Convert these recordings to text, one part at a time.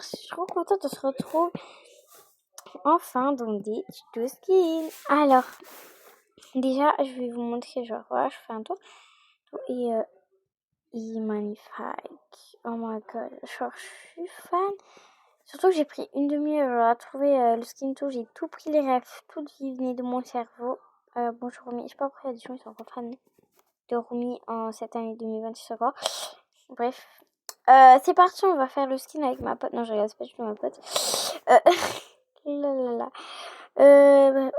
je suis trop contente de se retrouver enfin dans des tutos skin. Alors, déjà, je vais vous montrer, genre, voilà, je fais un tour. Et il est magnifique. Oh my god, genre, je suis fan. Surtout que j'ai pris une demi-heure à trouver le skin tout. J'ai tout pris les refs, tout qui venait de mon cerveau. Bon, je remets, je sais pas pourquoi il y a des gens qui sont encore fans de Rumi en cette année 2026 encore. Bref. C'est parti, on va faire le skin avec ma pote. Non, je regarde, c'est pas du tout ma pote. Là.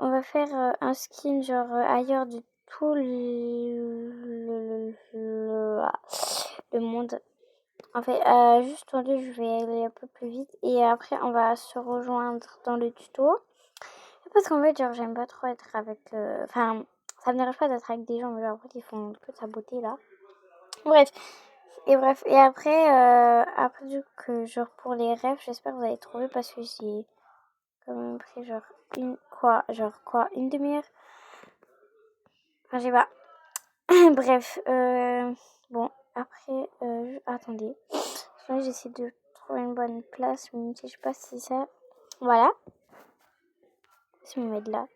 On va faire un skin genre ailleurs de tout le monde. En fait, juste en deux, je vais aller un peu plus vite. Et après, on va se rejoindre dans le tuto. Parce qu'en fait, genre, j'aime pas trop être avec... Enfin, ça me dérange pas d'être avec des gens, mais genre, en fait, ils font que de sa beauté, là. Bref. Et après du coup, genre, pour les rêves, j'espère que vous allez trouver parce que j'ai quand même pris, genre, une demi-heure. Enfin, je sais pas. Bref, bon, après, attendez. J'essaie de trouver une bonne place, mais je sais pas si ça... Voilà. Si on me met de là.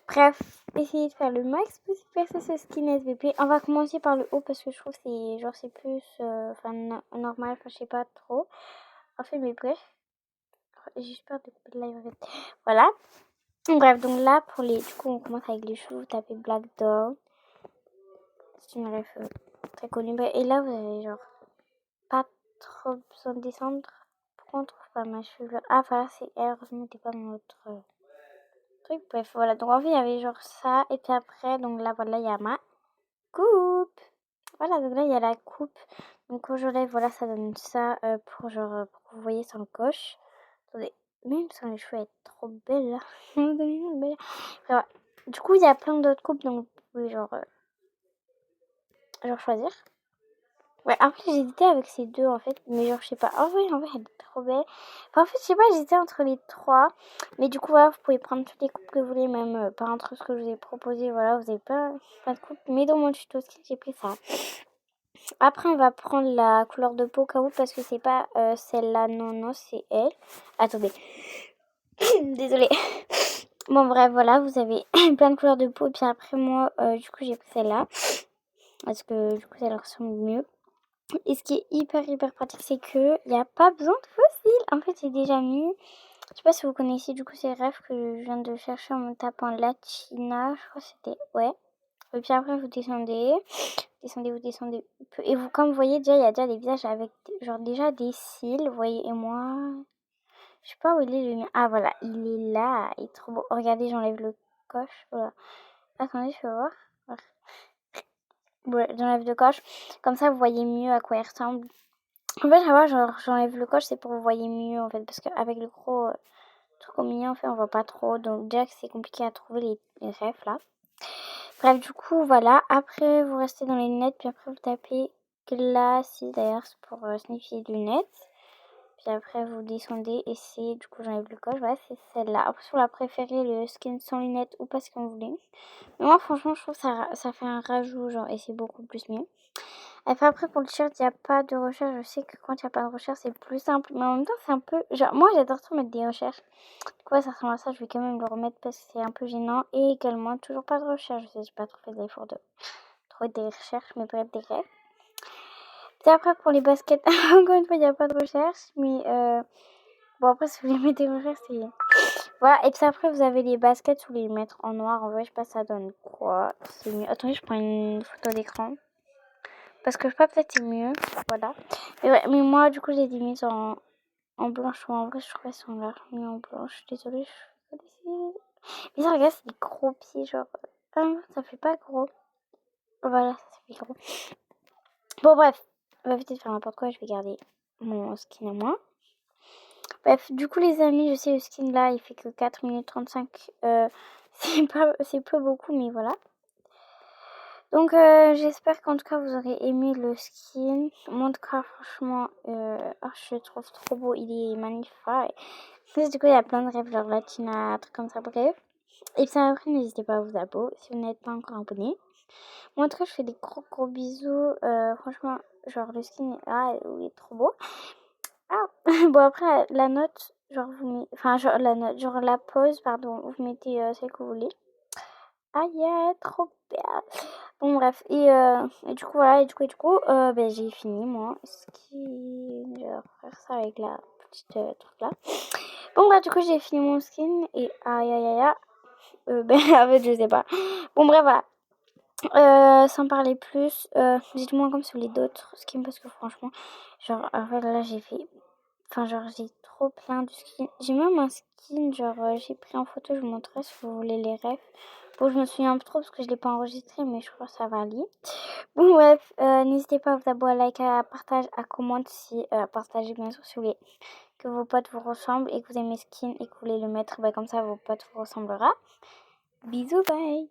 Bref, essayez de faire le max possible percer ce skin SVP. On va commencer par le haut parce que je trouve que c'est genre c'est plus normal, enfin je sais pas trop. En fait, mais bref, j'ai juste peur de couper de live en fait. Voilà. Bref, donc là pour les, du coup on commence avec les cheveux. Vous tapez Black Dog. C'est une ref très connue. Et là vous avez genre pas trop besoin de descendre. Pourquoi on trouve pas ma chevelure? Ah voilà, c'est elle. Heureusement t'es pas mon autre truc. Bref, voilà. Donc en fait il y avait genre ça. Et puis après, donc là voilà, il y a ma coupe. Voilà, donc là il y a la coupe. Donc quand je lève, voilà, ça donne ça pour genre pour que vous voyez sans le coche. Attendez, même sans les cheveux, elle est trop belle là. Belle. Voilà. Du coup, il y a plein d'autres coupes, donc vous pouvez genre choisir. Ouais, après j'ai hésité avec ces deux en fait, mais genre je sais pas. En vrai, elle est trop belle. Enfin, en fait, je sais pas, j'hésitais entre les trois. Mais du coup, voilà, vous pouvez prendre toutes les coupes que vous voulez, même pas entre ce que je vous ai proposé. Voilà, vous avez pas de coupe. Mais dans mon tuto skin, j'ai pris ça. Après, on va prendre la couleur de peau au cas où, parce que c'est pas celle-là. Non, c'est elle. Attendez. Désolée. Bon, bref, voilà, vous avez plein de couleurs de peau. Et puis après, moi, du coup, j'ai pris celle-là. Parce que du coup, ça leur ressemble mieux. Et ce qui est hyper pratique, c'est que il n'y a pas besoin de fossiles. En fait, c'est déjà mis. Je sais pas si vous connaissez du coup ces rêves que je viens de chercher en me tapant Latina. Je crois que c'était. Ouais. Et puis après, vous descendez. Vous descendez. Et vous, comme vous voyez, déjà, il y a déjà des visages avec genre déjà des cils. Vous voyez, et moi. Je sais pas où il est le mien. Ah voilà, il est là. Il est trop beau. Regardez, j'enlève le coche. Voilà. Attendez, je peux voir. Ouais, j'enlève le coche. Comme ça, vous voyez mieux à quoi il ressemble. En fait, genre, j'enlève le coche, c'est pour que vous voyez mieux, en fait. Parce qu'avec le gros truc au milieu, en fait, on voit pas trop. Donc, déjà que c'est compliqué à trouver les refs, là. Bref, du coup, voilà. Après, vous restez dans les lunettes. Puis après, vous tapez Glacis, d'ailleurs, c'est pour signifier lunettes. Puis après, vous descendez et c'est, du coup, j'enlève le coche. Voilà, c'est celle-là. Après, si vous la préférez, le skin sans lunettes ou pas ce que vous voulez. Mais moi, franchement, je trouve que ça fait un rajout, genre, et c'est beaucoup plus mieux. Après, pour le t-shirt, il n'y a pas de recherche. Je sais que quand il n'y a pas de recherche, c'est plus simple. Mais en même temps, c'est un peu... Genre, moi, j'adore trop mettre des recherches. Du coup, ça ressemble à ça. Je vais quand même le remettre parce que c'est un peu gênant. Et également, toujours pas de recherche. Je sais, j'ai pas trop fait l'effort de trouver des recherches, mais bref, des rêves. Puis après, pour les baskets, encore une fois, il n'y a pas de recherche. Mais bon, après, si vous voulez mettre des recherches, c'est... Voilà, et puis après, vous avez les baskets, vous les mettre en noir. En vrai, je sais pas, ça donne quoi. C'est mieux. Attendez, je prends une photo d'écran. Parce que je sais pas, peut-être c'est mieux. Voilà. Mais, ouais, mais moi, du coup, j'ai mis en blanche. Ou en vrai, je trouve qu'elles sont là. Mis en blanche. Désolée, je suis pas décidée. Mais ça, regarde, c'est des gros pieds. Genre, ça fait pas gros. Voilà, ça fait gros. Bon, bref. On va peut-être faire n'importe quoi. Je vais garder mon skin à moi. Bref, du coup, les amis, je sais, le skin là, il fait que 4 minutes 35. C'est pas beaucoup, mais voilà. Donc j'espère qu'en tout cas vous aurez aimé le skin. Moi en tout cas franchement je le trouve trop beau, il est magnifique. Du coup il y a plein de rêves genre Latina, trucs comme ça, bref. Et puis après n'hésitez pas à vous abonner si vous n'êtes pas encore abonné. Moi en tout cas je fais des gros bisous. Franchement genre le skin il est trop beau. Ah Bon, après, la note, genre, enfin, genre, la note, genre, la pause, pardon, vous mettez celle que vous voulez. Aïe, trop bien. Bon, bref, et du coup, voilà, ben, j'ai fini, moi. Skin, je vais faire ça avec la petite truc là. Bon, bref, du coup, j'ai fini mon skin, et aïe, aïe, aïe, aïe. Ben, en fait, je sais pas. Bon, bref, voilà. Sans parler plus, dites-moi comme si vous voulez d'autres skins parce que franchement, genre, en fait, là, j'ai fait, enfin, genre, j'ai trop plein de skins. J'ai même un skin, genre, j'ai pris en photo, je vous montrerai si vous voulez les refs. Bon, je me souviens un peu trop parce que je l'ai pas enregistré, mais je crois que ça va aller. Bon, bref, n'hésitez pas à vous abonner, à liker, à partager, à commenter si, partager bien sûr si vous voulez que vos potes vous ressemblent et que vous aimez skins et que vous voulez le mettre, bah, comme ça, vos potes vous ressemblera. Bisous, bye!